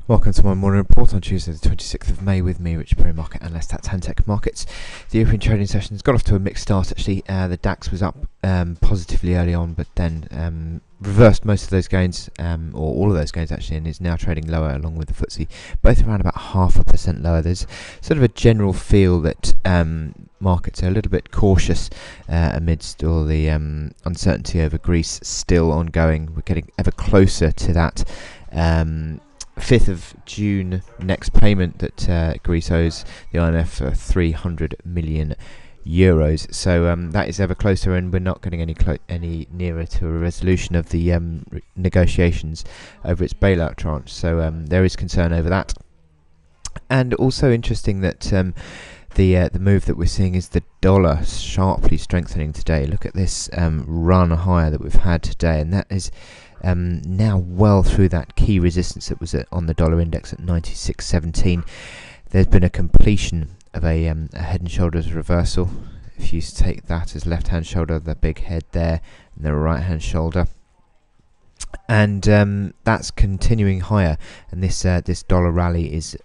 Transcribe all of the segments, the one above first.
Welcome to my morning report on Tuesday the 26th of May with me, Rich Pre-Market Analyst at Tantec Markets. The European trading session's got off to a mixed start actually. The DAX was up positively early on, but then reversed most of those gains, or all of those gains actually, and is now trading lower along with the FTSE, both around about 0.5% lower. There's sort of a general feel that markets are a little bit cautious amidst all the uncertainty over Greece still ongoing. We're getting ever closer to that 5th of June next payment that Greece owes the IMF for 300 million euros. So that is ever closer, and we're not getting any nearer to a resolution of the negotiations over its bailout tranche. So there is concern over that. And also interesting that the move that we're seeing is the dollar sharply strengthening today. Look at this run higher that we've had today, and that is now well through that key resistance that was on the dollar index at 96.17. There's been a completion of a head and shoulders reversal. If you take that as left hand shoulder, the big head there, and the right hand shoulder, and that's continuing higher. And this dollar rally is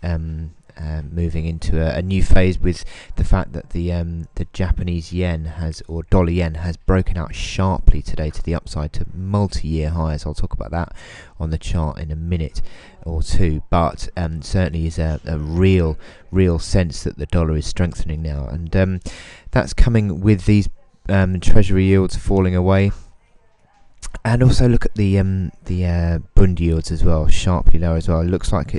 moving into a new phase, with the fact that the Japanese yen or dollar yen has broken out sharply today to the upside to multi-year highs. I'll talk about that on the chart in a minute or two, but certainly is a real sense that the dollar is strengthening now, and that's coming with these treasury yields falling away. And also look at the bund yields as well, sharply lower as well. It looks like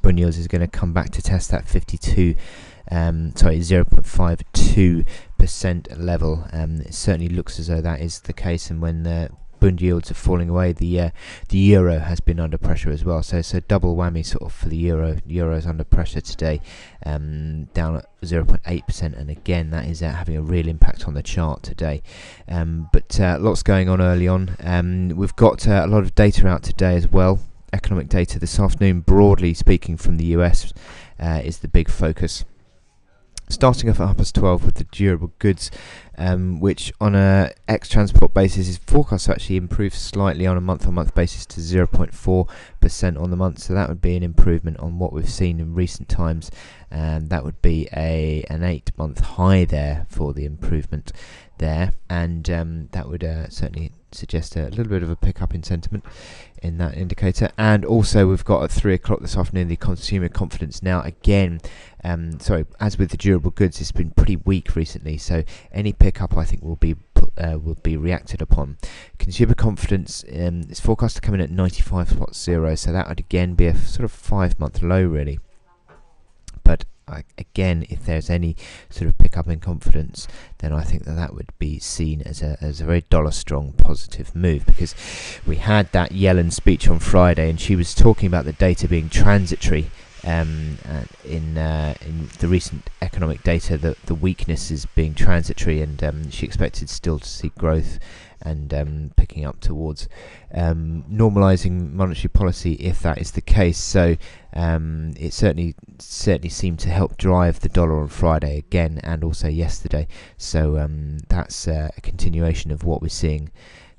bund yields is going to come back to test that 0.52% level. It certainly looks as though that is the case, and when the bund yields are falling away, the euro has been under pressure as well. So it's a double whammy sort of for the euro. The euro is under pressure today, down at 0.8%, and again that is having a real impact on the chart today. But lots going on early on. We've got a lot of data out today as well. Economic data this afternoon, broadly speaking, from the US is the big focus. Starting off at 12 with the durable goods, which on a ex-transport basis is forecast to actually improve slightly on a month-on-month basis to 0.4% on the month. So that would be an improvement on what we've seen in recent times, and that would be an 8-month high there for the improvement there, and that would certainly suggest a little bit of a pickup in sentiment in that indicator. And also we've got at 3 o'clock this afternoon the consumer confidence. Now again, as with the durable goods, it's been pretty weak recently, so any pickup I think will be reacted upon. Consumer confidence is forecast to come in at 95.0, so that would again be a sort of 5-month low really. But again, if there's any sort of pickup in confidence, then I think that would be seen as a very dollar-strong positive move, because we had that Yellen speech on Friday, and she was talking about the data being transitory. In the recent economic data, the weakness is being transitory, and she expected still to see growth and picking up towards normalising monetary policy if that is the case. So it certainly seemed to help drive the dollar on Friday again, and also yesterday. So that's a continuation of what we're seeing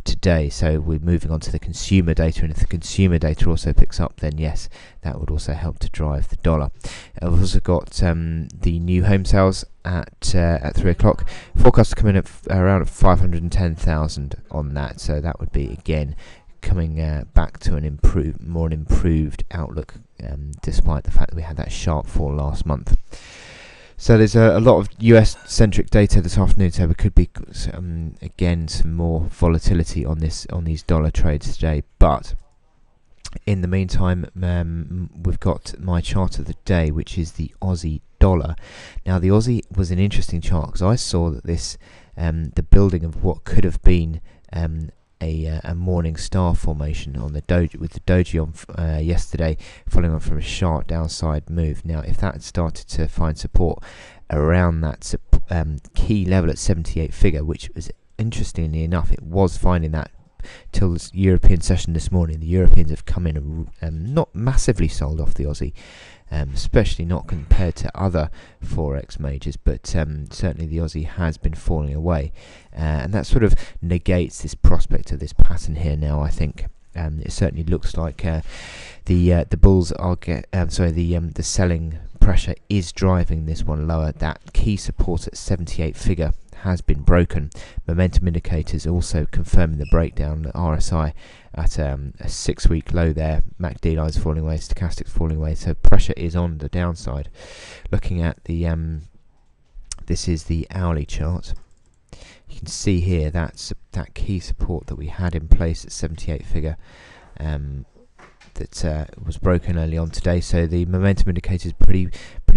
today. So we're moving on to the consumer data, and if the consumer data also picks up, then yes, that would also help to drive the dollar. I've also got the new home sales at 3 o'clock, forecast to come in at around 510,000 on that. So that would be again coming back to an improved outlook, despite the fact that we had that sharp fall last month. So there's a lot of US-centric data this afternoon, so there could be again some more volatility on these dollar trades today. But in the meantime, we've got my chart of the day, which is the Aussie dollar. Now the Aussie was an interesting chart, because I saw that this the building of what could have been a morning star formation on the doji, with the doji on yesterday, following on from a sharp downside move. Now if that had started to find support around that key level at 78 figure, which was interestingly enough, it was finding that till this European session this morning. The Europeans have come in and not massively sold off the Aussie, especially not compared to other forex majors, but certainly the Aussie has been falling away, and that sort of negates this prospect of this pattern here now, I think. It certainly looks like the bulls are the selling pressure is driving this one lower. That key support at 78 figure has been broken. Momentum indicators also confirming the breakdown. The RSI at a 6-week low there. MACD lines falling away, stochastics falling away. So pressure is on the downside. Looking at the this is the hourly chart. You can see here that's that key support that we had in place at 78 figure. That was broken early on today, so the momentum indicators pretty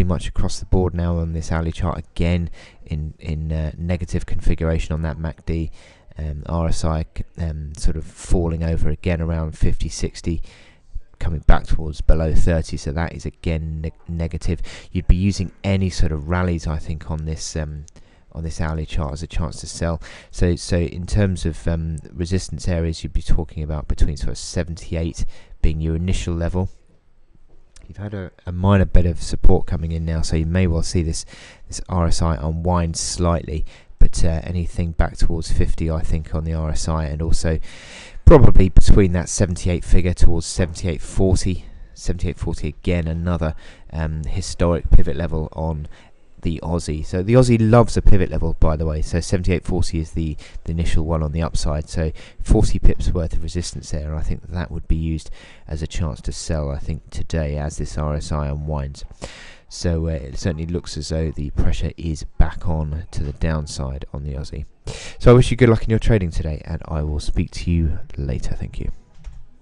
much across the board now on this hourly chart, again in negative configuration on that MACD. RSI sort of falling over again around 50-60, coming back towards below 30, so that is again negative. You'd be using any sort of rallies, I think, on this hourly chart as a chance to sell. So in terms of resistance areas, you'd be talking about between sort of 78 being your initial level. You've had a minor bit of support coming in now, so you may well see this RSI unwind slightly, but anything back towards 50, I think, on the RSI, and also probably between that 78 figure towards 78.40. 78.40 again, another historic pivot level on the Aussie. So the Aussie loves a pivot level, by the way. So 78.40 is the initial one on the upside. So 40 pips worth of resistance there. I think that would be used as a chance to sell, I think, today as this RSI unwinds. So it certainly looks as though the pressure is back on to the downside on the Aussie. So I wish you good luck in your trading today, and I will speak to you later. Thank you.